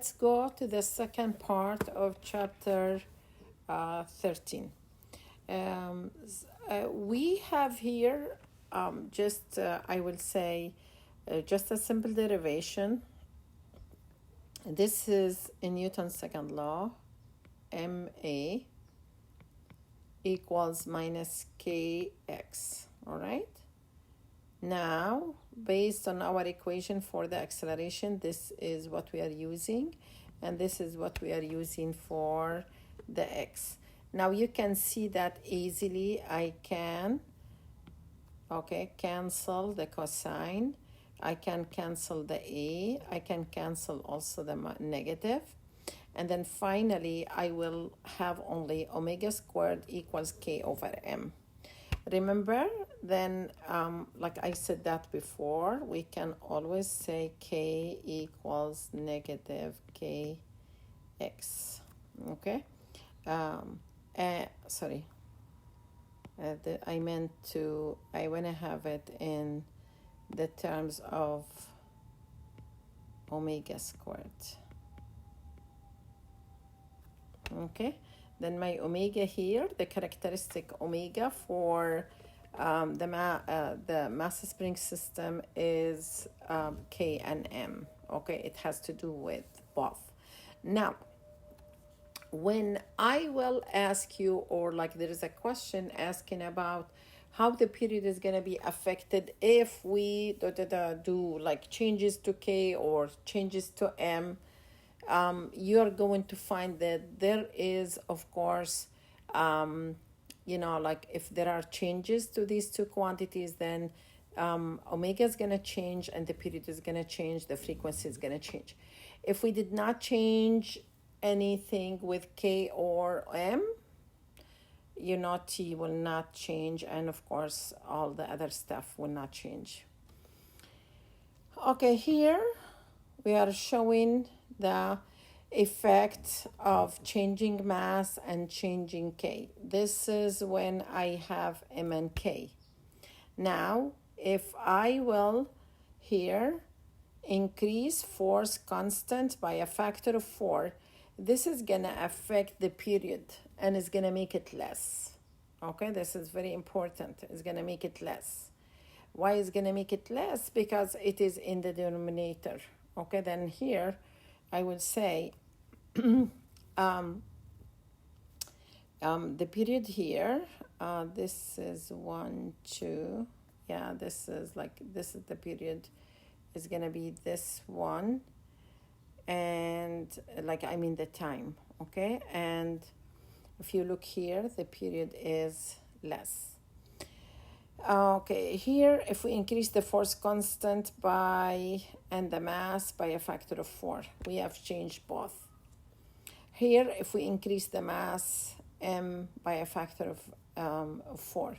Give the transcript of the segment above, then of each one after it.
Let's go to the second part of chapter 13. We have here I will say, just a simple derivation. This is in Newton's second law, ma equals minus kx, all right? Now, based on our equation for the acceleration, this is what we are using, and this is what we are using for the x. Now you can see that easily. I can, cancel the cosine. I can cancel the a. I can cancel also the negative. And then finally, I will have only omega squared equals k over m. Remember, then, like I said that before, we can always say k equals negative kx, okay? Sorry, I want to have it in the terms of omega squared, okay? Then my omega here, the characteristic omega for the mass spring system is K and M. Okay, it has to do with both. Now, when I will ask you, or like there is a question asking about how the period is going to be affected if we do like changes to K or changes to M, you're going to find that there is, of course, like if there are changes to these two quantities, then omega is going to change and the period is going to change, the frequency is going to change. If we did not change anything with K or M, T will not change, and of course all the other stuff will not change. Okay, here we are showing the effect of changing mass and changing K. This is when I have M and K. Now, if I will here increase force constant by a factor of 4, this is going to affect the period and it's going to make it less. Okay, this is very important. It's going to make it less. Why is going to make it less? Because it is in the denominator. Okay, then here I will say the period here, this is 1, 2, this is the period is going to be this one, and the time, okay? And if you look here, the period is less. Okay, here if we increase the force constant and the mass by a factor of 4, we have changed both. Here if we increase the mass m by a factor of 4,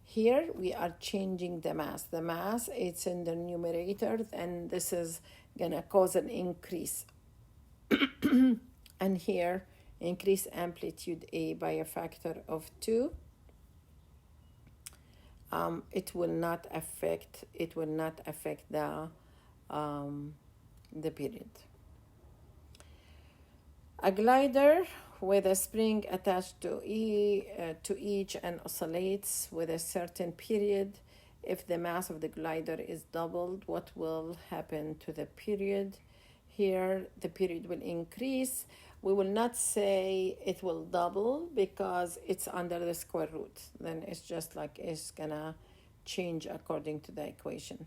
here we are changing the mass. The mass, it's in the numerator, and this is gonna cause an increase. And here increase amplitude a by a factor of 2. It will not affect the period. A glider with a spring attached to each and oscillates with a certain period. If the mass of the glider is doubled, what will happen to the period? Here the period will increase. We will not say it will double because it's under the square root. Then it's just like it's gonna change according to the equation.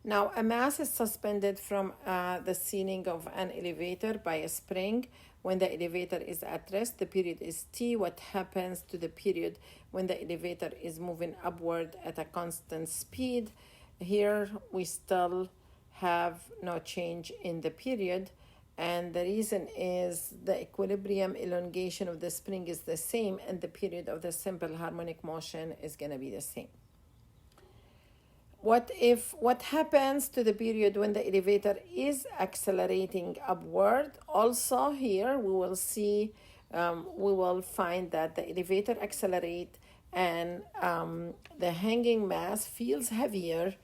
Now, a mass is suspended from the ceiling of an elevator by a spring. When the elevator is at rest, the period is t. What happens to the period when the elevator is moving upward at a constant speed? Here we still have no change in the period, and the reason is the equilibrium elongation of the spring is the same, and the period of the simple harmonic motion is going to be the same. What happens to the period when the elevator is accelerating upward? Also here we will see, we will find that the elevator accelerate and the hanging mass feels heavier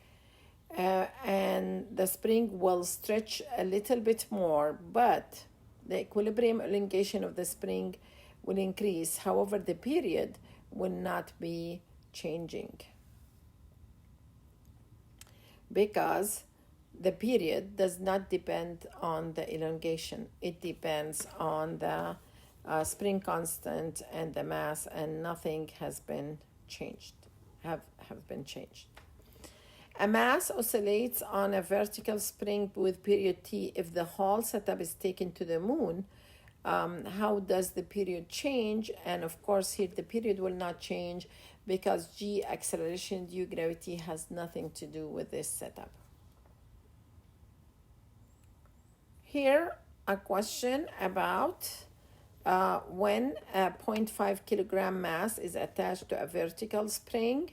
and the spring will stretch a little bit more, but the equilibrium elongation of the spring will increase. However, the period will not be changing because the period does not depend on the elongation. It depends on the spring constant and the mass, and nothing has been changed, have been changed. A mass oscillates on a vertical spring with period t if the whole setup is taken to the moon. How does the period change? And of course, here the period will not change because g acceleration due gravity has nothing to do with this setup. Here, a question about when a 0.5 kilogram mass is attached to a vertical spring,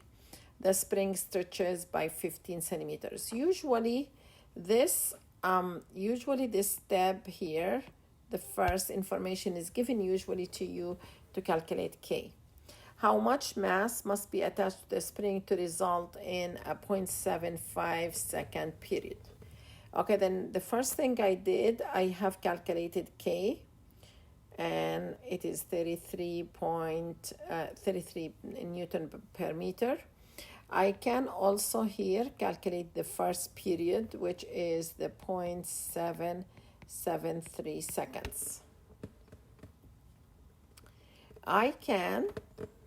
the spring stretches by 15 centimeters. Usually this step here, the first information is given usually to you to calculate K. How much mass must be attached to the spring to result in a 0.75 second period? Okay, then the first thing I did, I have calculated K, and it is 33 Newton per meter. I can also here calculate the first period, which is the 0.773 seconds. I can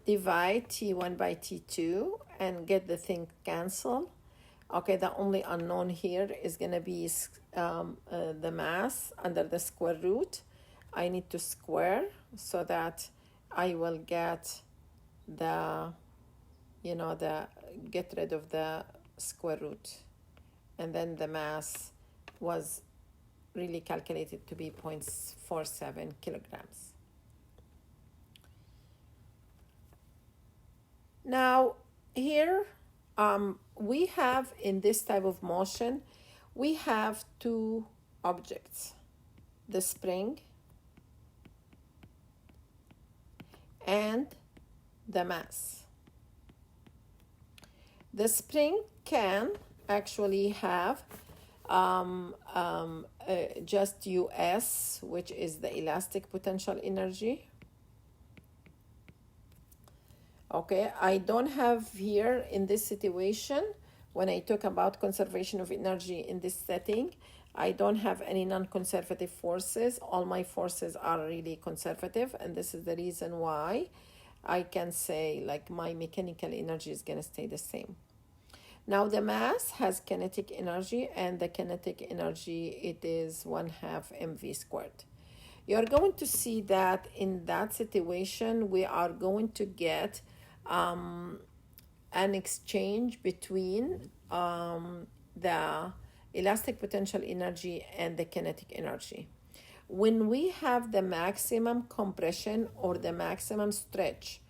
divide T1 by T2 and get the thing canceled. Okay, the only unknown here is going to be the mass under the square root. I need to square so that I will get get rid of the square root. And then the mass was really calculated to be 0.47 kilograms. Now, here we have, in this type of motion, we have two objects, the spring and the mass. The spring can actually have just US, which is the elastic potential energy. Okay, I don't have here in this situation, when I talk about conservation of energy in this setting, I don't have any non-conservative forces. All my forces are really conservative, and this is the reason why I can say like my mechanical energy is going to stay the same. Now the mass has kinetic energy, and the kinetic energy, it is 1/2 mv squared. You're going to see that in that situation, we are going to get an exchange between the elastic potential energy and the kinetic energy. When we have the maximum compression or the maximum stretch,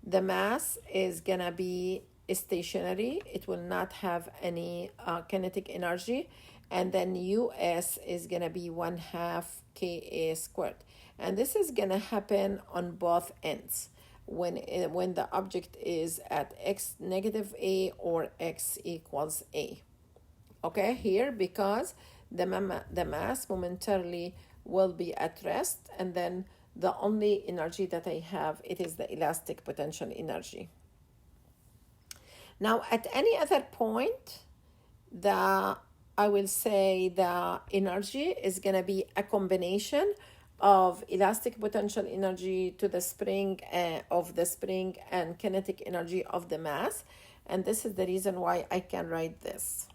the mass is gonna be stationary. It will not have any kinetic energy, and then US is gonna be 1/2 Ka squared. And this is gonna happen on both ends when the object is at x negative a or x equals a. Okay, here because the mass momentarily will be at rest, and then the only energy that I have, it is the elastic potential energy. Now at any other point, I will say the energy is going to be a combination of elastic potential energy to the spring of the spring and kinetic energy of the mass, and this is the reason why I can write this.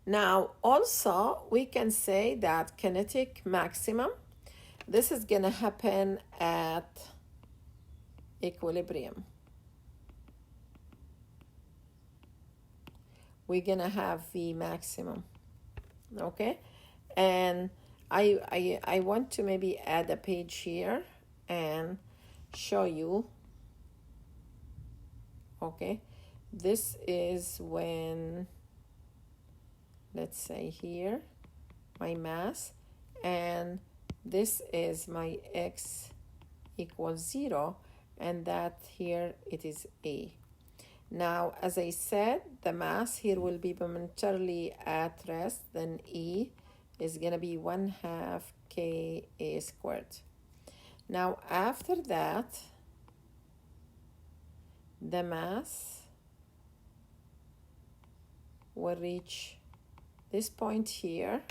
Now also we can say that kinetic maximum, this is going to happen at equilibrium. We're going to have V maximum. Okay, and I want to maybe add a page here and show you. Okay, this is when, let's say here, my mass, and this is my x equals 0, and that here it is A. Now, as I said, the mass here will be momentarily at rest, then E is going to be 1/2 kA squared. Now, after that, the mass will reach this point here,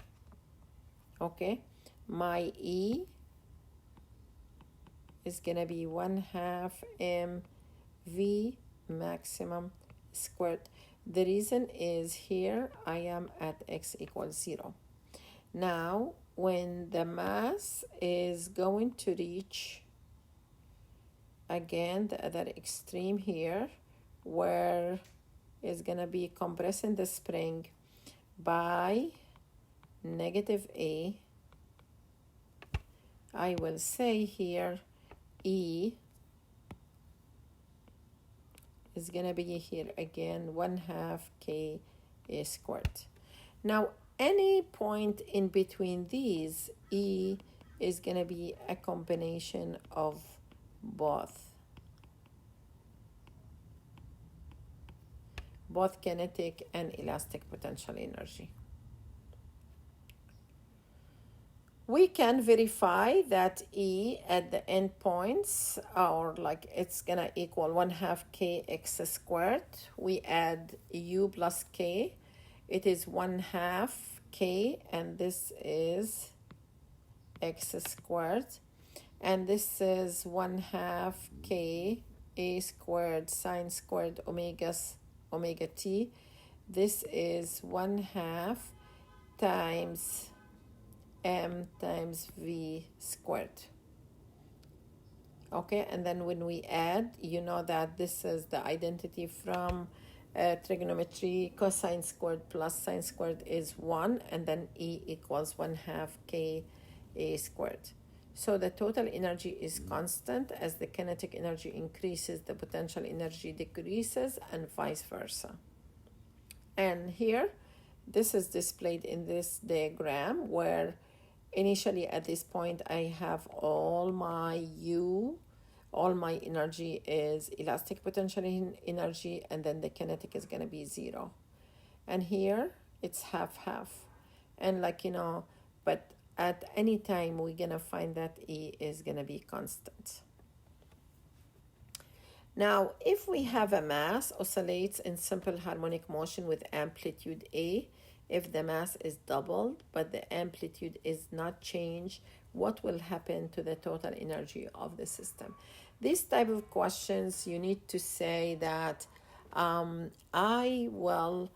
okay? My E is going to be 1/2 mv maximum squared. The reason is here I am at x equals 0. Now, when the mass is going to reach, again, the other extreme here, where it's going to be compressing the spring by -A, I will say here E is going to be here again 1/2 kA squared. Now, any point in between these, E is going to be a combination of both kinetic and elastic potential energy. We can verify that E at the endpoints are like it's gonna equal 1/2 kx squared. We add U plus K. It is 1/2 K, and this is x squared. And this is 1/2 K A squared sine squared omega t. This is 1/2 times m times v squared. Okay, and then when we add, you know that this is the identity from trigonometry. Cosine squared plus sine squared is 1, and then E equals 1/2 k A squared. So the total energy is constant. As the kinetic energy increases, the potential energy decreases, and vice versa. And here, this is displayed in this diagram where initially at this point I have all my U, all my energy is elastic potential energy, and then the kinetic is going to be 0. And here it's half. And but at any time we're going to find that E is going to be constant. Now, if we have a mass oscillates in simple harmonic motion with amplitude A, if the mass is doubled but the amplitude is not changed, what will happen to the total energy of the system? These type of questions, you need to say that I will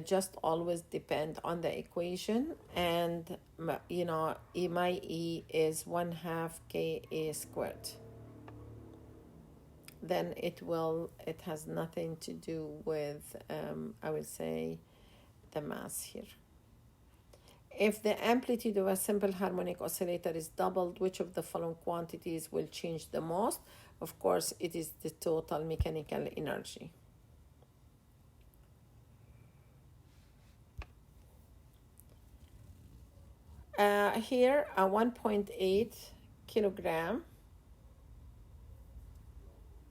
just always depend on the equation, and my E is 1/2 kA squared. Then it has nothing to do with I will say the mass here. If the amplitude of a simple harmonic oscillator is doubled, which of the following quantities will change the most? Of course, it is the total mechanical energy. Here, a 1.8 kilogram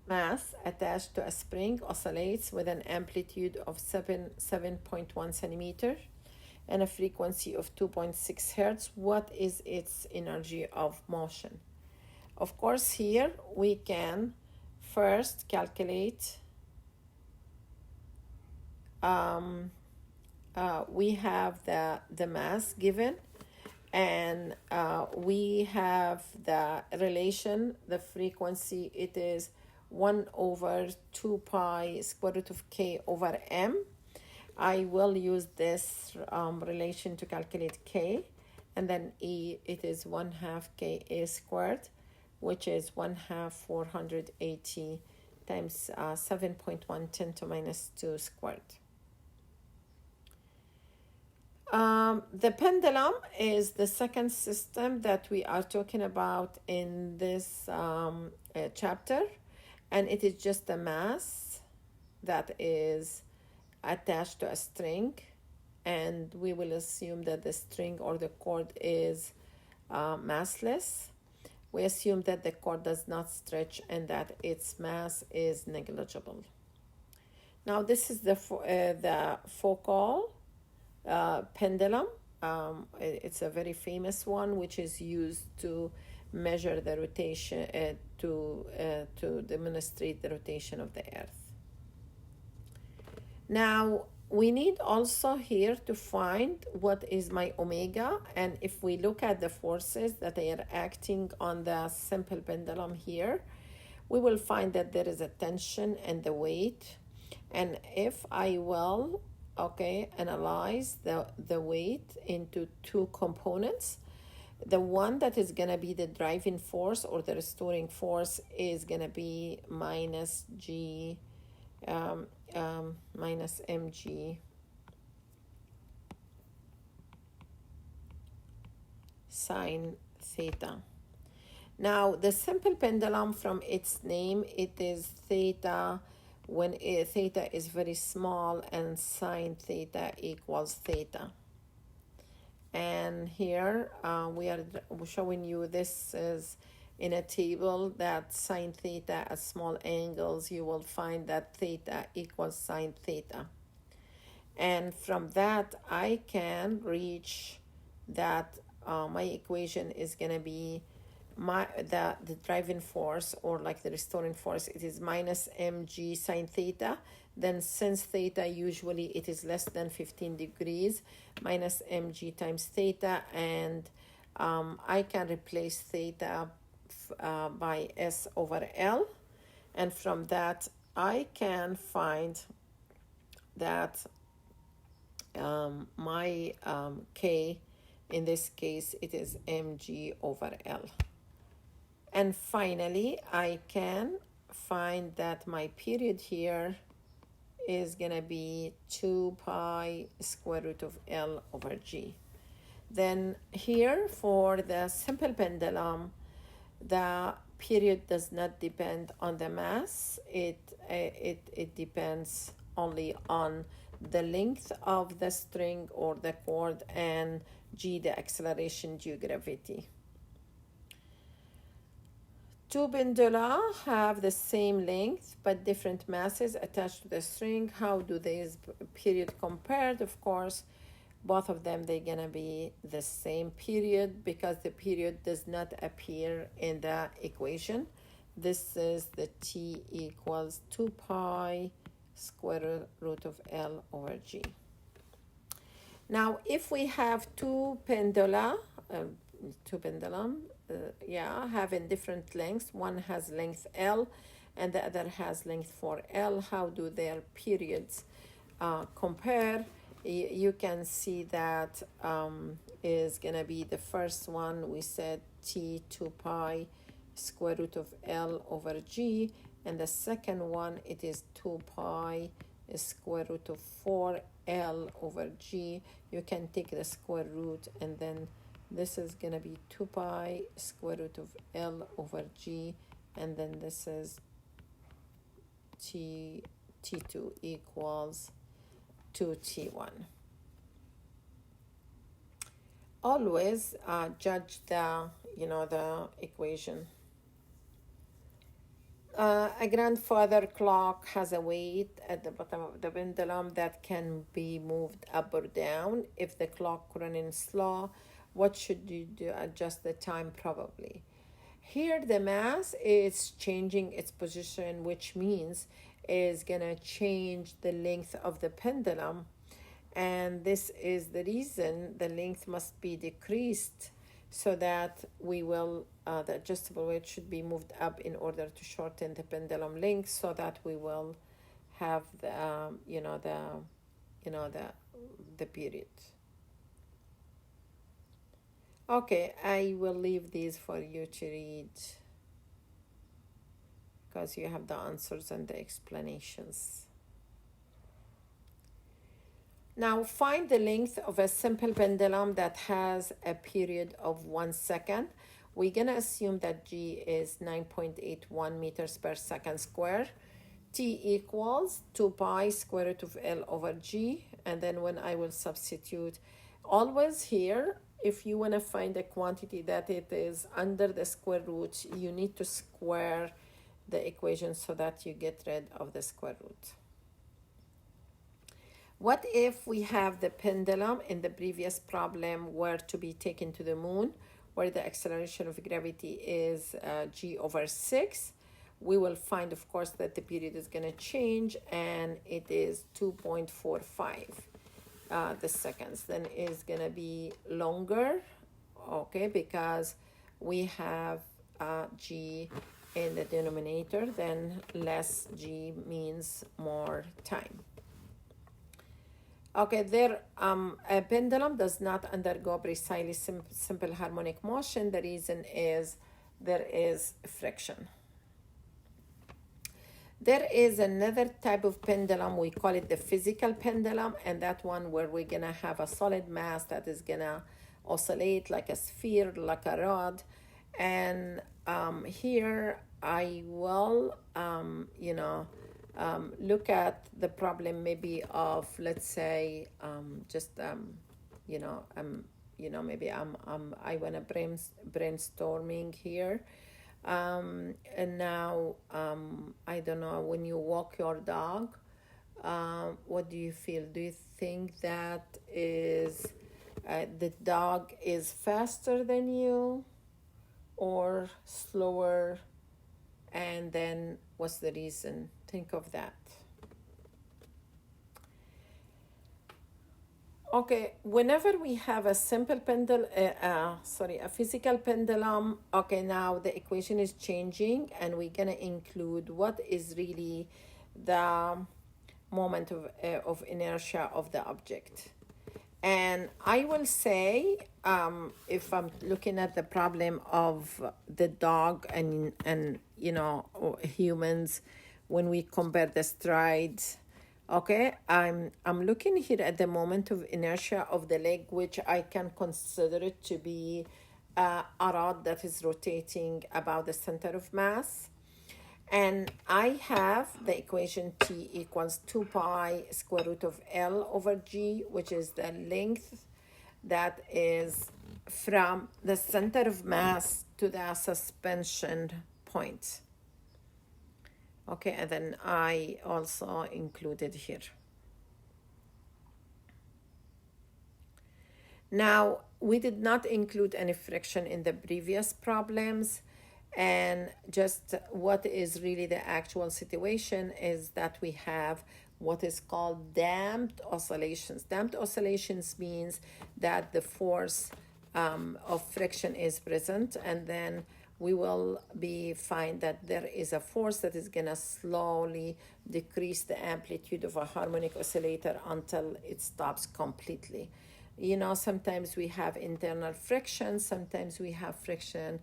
mass attached to a spring oscillates with an amplitude of 7.1 centimeter and a frequency of 2.6 hertz. What is its energy of motion? Of course, here we can first calculate. We have the mass given, and we have the relation, the frequency. It is 1/2 pi square root of k over m. I will use this relation to calculate k, and then E, it is 1/2 kA squared, which is 1/2 480 times 7.1 10 to minus 2 squared. The pendulum is the second system that we are talking about in this chapter, and it is just a mass that is attached to a string, and we will assume that the string or the cord is massless. We assume that the cord does not stretch and that its mass is negligible. Now this is the focal pendulum. It's a very famous one, which is used to measure the rotation, to demonstrate the rotation of the Earth. Now we need also here to find what is my omega, and if we look at the forces that are acting on the simple pendulum here, we will find that there is a tension and the weight. And if I will analyze the weight into two components, the one that is going to be the driving force or the restoring force is going to be minus g minus mg sine theta. Now the simple pendulum, from its name, it is theta when theta is very small, and sine theta equals theta. And here we are showing you, this is in a table, that sine theta at small angles, you will find that theta equals sine theta. And from that, I can reach that my equation is going to be the driving force, or like the restoring force, it is minus mg sine theta. Then since theta usually it is less than 15 degrees, minus mg times theta, and I can replace theta by s over L, and from that I can find that my k, in this case it is mg over L. And finally I can find that my period here is gonna be 2 pi square root of L over G. Then here for the simple pendulum, the period does not depend on the mass. It depends only on the length of the string or the cord, and G, the acceleration due gravity. Two pendula have the same length but different masses attached to the string. How do these period compared? Of course, both of them, they're gonna be the same period, because the period does not appear in the equation. This is the T equals 2 pi square root of L over G. Now if we have two pendulum having different lengths, one has length L and the other has length 4L, how do their periods compare? You can see that is going to be the first one, we said T 2 pi square root of L over G, and the second one, it is 2 pi square root of 4L over G. You can take the square root, and then this is going to be 2 pi square root of L over G, and then this is T2 equals 2T1. Always judge the equation. A grandfather clock has a weight at the bottom of the pendulum that can be moved up or down. If the clock running slow, what should you do? Adjust the time, probably. Here the mass is changing its position, which means is gonna change the length of the pendulum, and this is the reason the length must be decreased, so that we will the adjustable weight should be moved up in order to shorten the pendulum length, so that we will have the the period. Okay, I will leave these for you to read, because you have the answers and the explanations. Now find the length of a simple pendulum that has a period of 1 second. We're going to assume that G is 9.81 meters per second square. T equals 2 pi square root of L over G. And then when I will substitute, always here, if you want to find a quantity that it is under the square root, you need to square the equation so that you get rid of the square root. What if we have the pendulum in the previous problem were to be taken to the moon, where the acceleration of gravity is g over 6? We will find, of course, that the period is going to change, and it is 2.45 the seconds. Then is going to be longer, okay, because we have g in the denominator, then less g means more time. Okay, there a pendulum does not undergo precisely simple harmonic motion. The reason is there is friction. There is another type of pendulum, we call it the physical pendulum, and that one where we're gonna have a solid mass that is gonna oscillate like a sphere, like a rod. And here I will, look at the problem maybe of, let's say, maybe I wanna brainstorming here. And now, I don't know, when you walk your dog, what do you feel? Do you think that is the dog is faster than you or slower? And then what's the reason? Think of that. Okay, whenever we have a simple a physical pendulum, okay, now the equation is changing, and we're gonna include what is really the moment of inertia of the object. And I will say, if I'm looking at the problem of the dog and humans, when we compare the strides, okay, I'm looking here at the moment of inertia of the leg, which I can consider it to be a rod that is rotating about the center of mass. And I have the equation T equals 2 pi square root of L over G, which is the length that is from the center of mass to the suspension point. Okay, and then I also included here. Now, we did not include any friction in the previous problems, and just what is really the actual situation is that we have what is called damped oscillations. Damped oscillations means that the force of friction is present, and then we will find that there is a force that is going to slowly decrease the amplitude of a harmonic oscillator until it stops completely. Sometimes we have internal friction, sometimes we have friction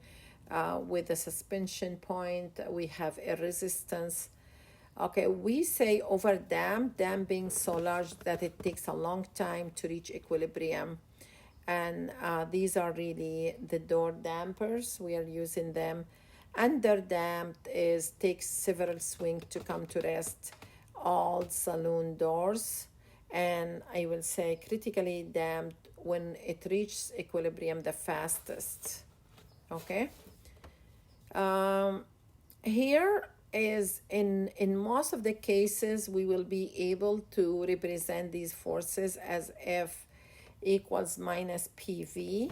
with the suspension point, we have a resistance. Okay, we say over dam being so large that it takes a long time to reach equilibrium. And these are really the door dampers. We are using them. Under damped takes several swings to come to rest, all saloon doors. And I will say critically damped when it reaches equilibrium the fastest. Okay. Here is in most of the cases we will be able to represent these forces as F equals minus PV,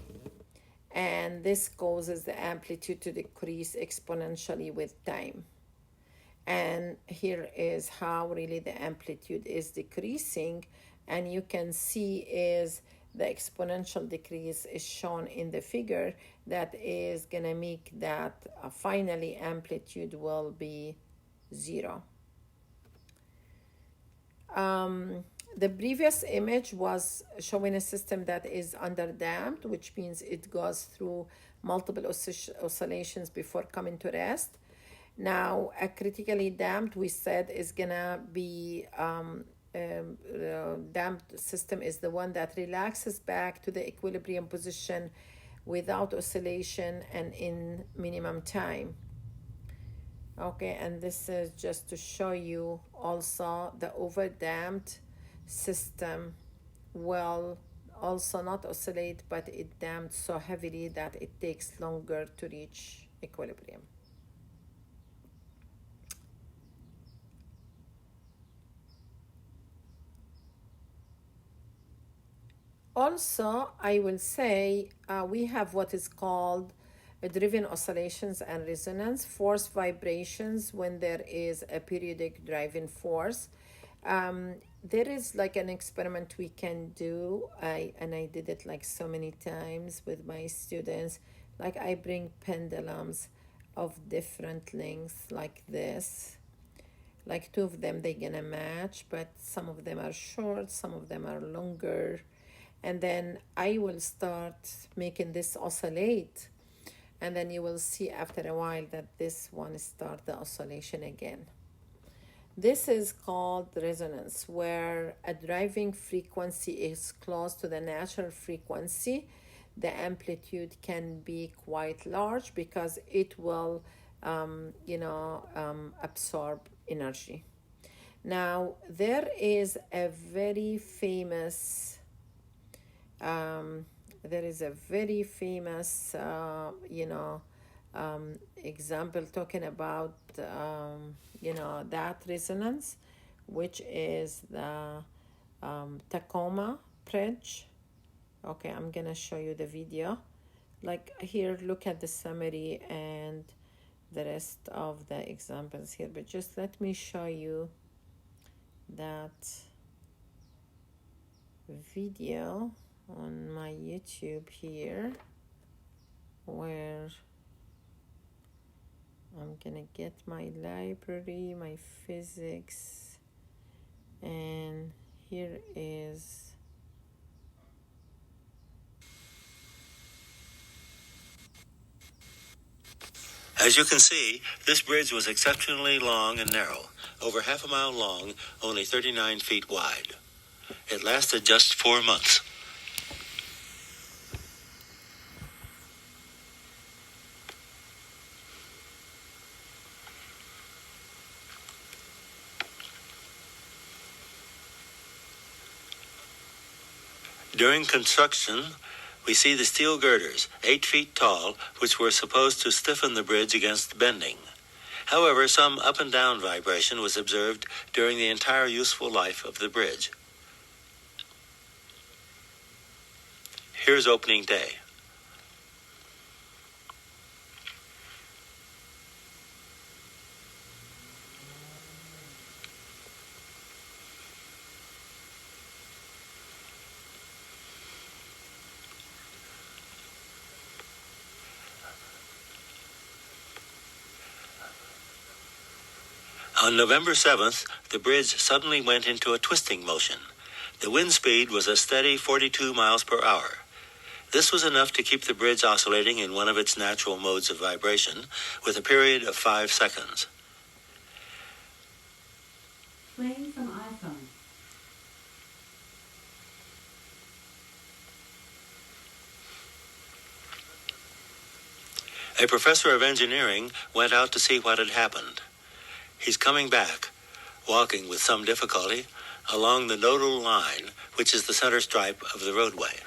and this causes the amplitude to decrease exponentially with time. And here is how really the amplitude is decreasing, and you can see is the exponential decrease is shown in the figure that is going to make that finally amplitude will be 0. The previous image was showing a system that is underdamped, which means it goes through multiple oscillations before coming to rest. Now, a critically damped, we said, is gonna be damped system is the one that relaxes back to the equilibrium position without oscillation and in minimum time. Okay, and this is just to show you also the overdamped system will also not oscillate, but it damped so heavily that it takes longer to reach equilibrium. also, I will say we have what is called driven oscillations and resonance, force vibrations when there is a periodic driving force. There is like an experiment we can do. I did it like so many times with my students. Like I bring pendulums of different lengths like this, like two of them they're gonna match, but some of them are short, some of them are longer, and then I will start making this oscillate, and then you will see after a while that this one start the oscillation again. This is called resonance, where a driving frequency is close to the natural frequency. The amplitude can be quite large because it will absorb energy. Now, there is a very famous example talking about that resonance, which is the Tacoma Bridge. Okay, I'm gonna show you the video. Like here, look at the summary and the rest of the examples here, but just let me show you that video on my YouTube here, where I'm gonna get my library, my physics, and here is As you can see, this bridge was exceptionally long and narrow, over half a mile long, only 39 feet wide. It lasted just 4 months. During construction, we see the steel girders, 8 feet tall, which were supposed to stiffen the bridge against bending. However, some up and down vibration was observed during the entire useful life of the bridge. Here's opening day. On November 7th, the bridge suddenly went into a twisting motion. The wind speed was a steady 42 miles per hour. This was enough to keep the bridge oscillating in one of its natural modes of vibration with a period of 5 seconds. Playing from iPhone. A professor of engineering went out to see what had happened. He's coming back, walking with some difficulty along the nodal line, which is the center stripe of the roadway.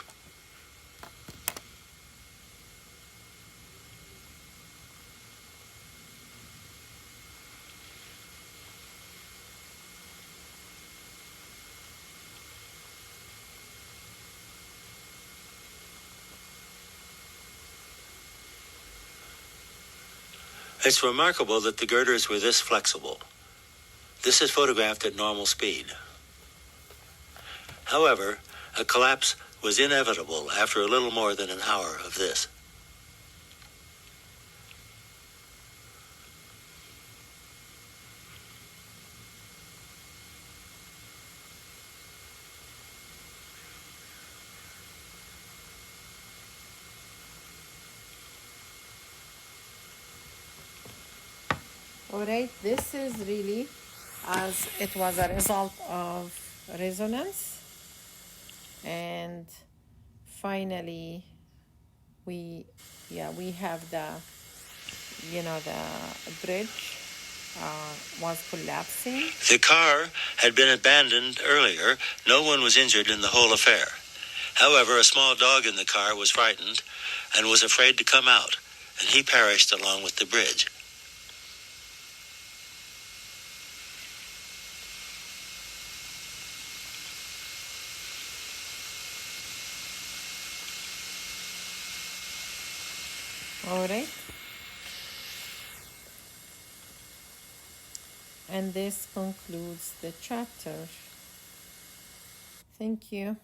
It's remarkable that the girders were this flexible. This is photographed at normal speed. However, a collapse was inevitable after a little more than an hour of this. all right. This is really, as it was a result of resonance, and finally we have the bridge was collapsing. The car had been abandoned earlier. No one was injured in the whole affair. However, a small dog in the car was frightened and was afraid to come out, and he perished along with the bridge. All right. And this concludes the chapter. Thank you.